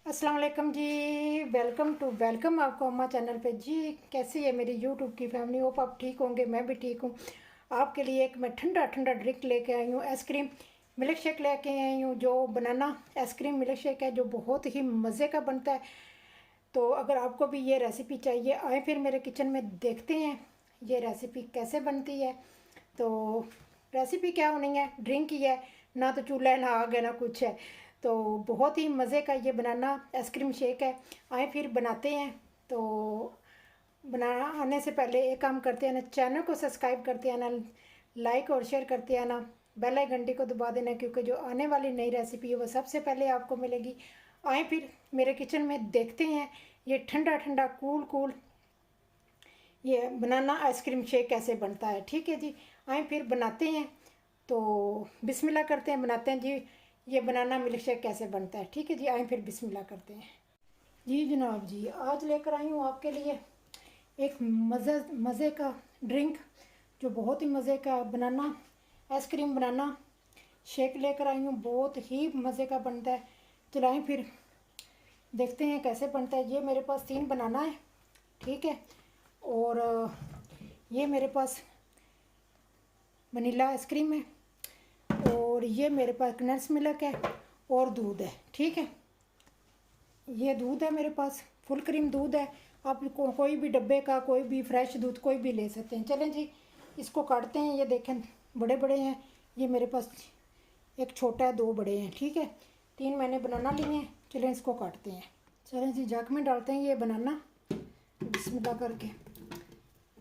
अस्सलाम वालेकुम जी। वेलकम आपको अम्मा चैनल पे जी। कैसी है मेरी यूट्यूब की फैमिली? होप आप ठीक होंगे, मैं भी ठीक हूँ। आपके लिए एक मैं ठंडा ठंडा ड्रिंक लेके आई हूँ, आइसक्रीम मिल्क शेक लेके आई हूँ, जो बनाना आइसक्रीम मिल्क शेक है, जो बहुत ही मज़े का बनता है। तो अगर आपको भी ये रेसिपी चाहिए, आए फिर मेरे किचन में देखते हैं ये रेसिपी कैसे बनती है। तो रेसिपी क्या होनी है, ड्रिंक ही है, ना तो चूल्हा है ना आग है ना कुछ है। तो बहुत ही मज़े का ये बनाना आइसक्रीम शेक है। आए फिर बनाते हैं। तो बनाना आने से पहले एक काम करते हैं ना, चैनल को सब्सक्राइब करते हैं ना, लाइक और शेयर करते हैं ना, बेल आइकन घंटी को दबा देना, क्योंकि जो आने वाली नई रेसिपी है वो सबसे पहले आपको मिलेगी। आए फिर मेरे किचन में देखते हैं ये ठंडा ठंडा कूल कूल ये बनाना आइसक्रीम शेक कैसे बनता है। ठीक है जी, आए फिर बनाते हैं। तो बिस्मिल्लाह करते हैं, बनाते हैं जी ये बनाना मिल्क शेक कैसे बनता है। ठीक है जी, आए फिर बिस्मिल्लाह करते हैं। जी जनाब जी, आज लेकर आई हूँ आपके लिए एक मज़े का ड्रिंक, जो बहुत ही मज़े का बनाना आइसक्रीम बनाना शेक लेकर आई हूँ। बहुत ही मज़े का बनता है। चलाएँ फिर देखते हैं कैसे बनता है। ये मेरे पास 3 बनाना है, ठीक है। और ये मेरे पास वनीला आइसक्रीम है, और ये मेरे पास कंडेंस मिल्क है और दूध है। ठीक है, ये दूध है मेरे पास, फुल क्रीम दूध है। आप कोई भी डब्बे का, कोई भी फ्रेश दूध कोई भी ले सकते हैं। चलें जी, इसको काटते हैं। ये देखें बड़े बड़े हैं, ये मेरे पास एक छोटा है, 2 बड़े हैं। ठीक है, 3 मैंने बनाना लिए हैं। चलें इसको काटते हैं। चलें जी, जग में डालते हैं ये बनाना, बिस्मिल्लाह करके।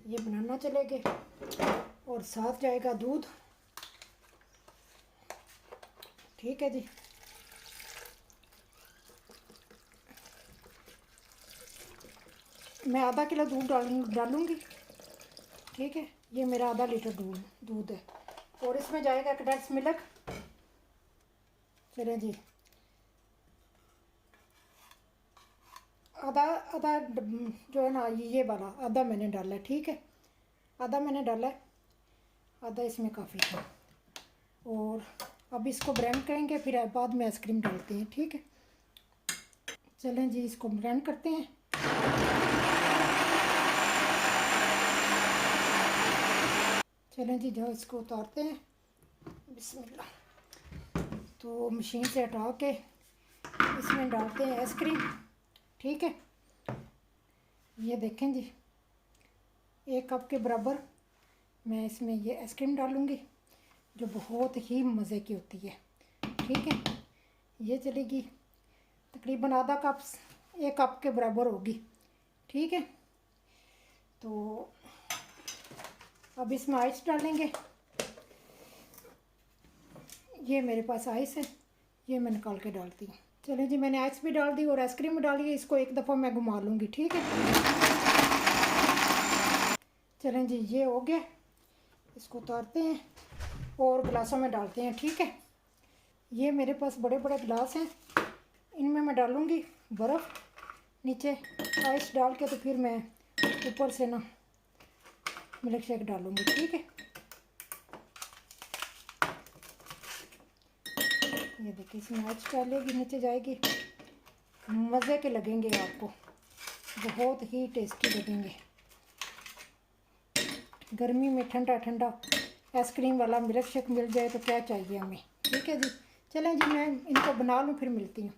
ये बनाना चले गए और साथ जाएगा दूध। ठीक है जी, मैं आधा किलो दूध डालूँगी। ठीक है, ये मेरा आधा लीटर दूध है, और इसमें जाएगा कंडेंस मिल्क। चलें जी, आधा आधा जो है ना, ये वाला आधा मैंने डाला है। ठीक है, आधा मैंने डाला है, आधा इसमें काफ़ी था। और अब इसको ब्लेंड करेंगे, फिर बाद में आइसक्रीम डालते हैं। ठीक है, चलें जी, इसको ब्लेंड करते हैं। चलें जी, जो इसको उतारते हैं, बिस्मिल्लाह। तो मशीन से हटा के इसमें डालते हैं आइसक्रीम। ठीक है, ये देखें जी, 1 कप के बराबर मैं इसमें ये आइसक्रीम डालूँगी, जो बहुत ही मज़े की होती है। ठीक है, ये चलेगी तकरीबन आधा कप, 1 कप के बराबर होगी। ठीक है, तो अब इसमें आइस डालेंगे। ये मेरे पास आइस है, ये मैं निकाल के डालती हूँ। चलें जी, मैंने आइस भी डाल दी और आइसक्रीम भी डाल दी। इसको एक दफ़ा मैं घुमा लूँगी। ठीक है, चलें जी, ये हो गया। इसको उतारते हैं और गिलासों में डालते हैं। ठीक है, ये मेरे पास बड़े बड़े गिलास हैं, इनमें मैं डालूँगी बर्फ़, नीचे आइस डाल के, तो फिर मैं ऊपर से ना मिल्क शेक डालूँगी। ठीक है, ये देखिए, इसमें आइस डालेगी, नीचे जाएगी। मज़े के लगेंगे आपको, बहुत ही टेस्टी लगेंगे। गर्मी में ठंडा ठंडा आइसक्रीम वाला मिल्क शेक मिल जाए तो क्या चाहिए हमें। ठीक है जी, चलें जी, मैं इनको बना लूँ, फिर मिलती हूँ।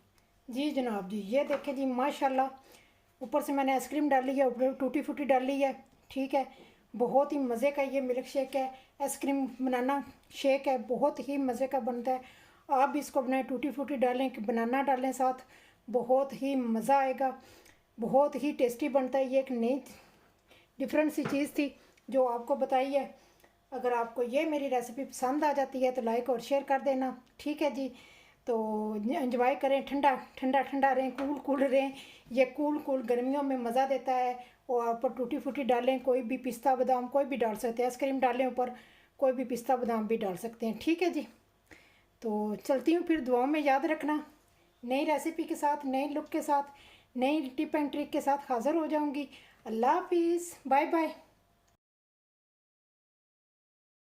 जी जनाब जी, ये देखें जी, माशाल्लाह, ऊपर से मैंने आइसक्रीम डाली है, ऊपर टूटी फूटी डाली है। ठीक है, बहुत ही मज़े का ये मिल्क शेक है, आइसक्रीम बनाना शेक है, बहुत ही मज़े का बनता है। आप भी इसको बनाएं, टूटी फूटी डालें, बनाना डालें साथ, बहुत ही मज़ा आएगा, बहुत ही टेस्टी बनता है। ये एक नई डिफरेंट सी चीज़ थी जो आपको बताई है। अगर आपको ये मेरी रेसिपी पसंद आ जाती है तो लाइक और शेयर कर देना। ठीक है जी, तो एंजॉय करें, ठंडा ठंडा ठंडा रहें, कूल कूल रहें। ये कूल कूल गर्मियों में मज़ा देता है। और ऊपर टूटी फूटी डालें, कोई भी पिस्ता बादाम कोई भी डाल सकते हैं। आइसक्रीम डालें ऊपर, कोई भी पिस्ता बादाम भी डाल सकते हैं। ठीक है जी, तो चलती हूँ फिर, दुआओं में याद रखना। नई रेसिपी के साथ, नए लुक के साथ, नई टिप एंड ट्रिक के साथ हाज़िर हो जाऊँगी। अल्लाह हाफिज़, बाय बाय।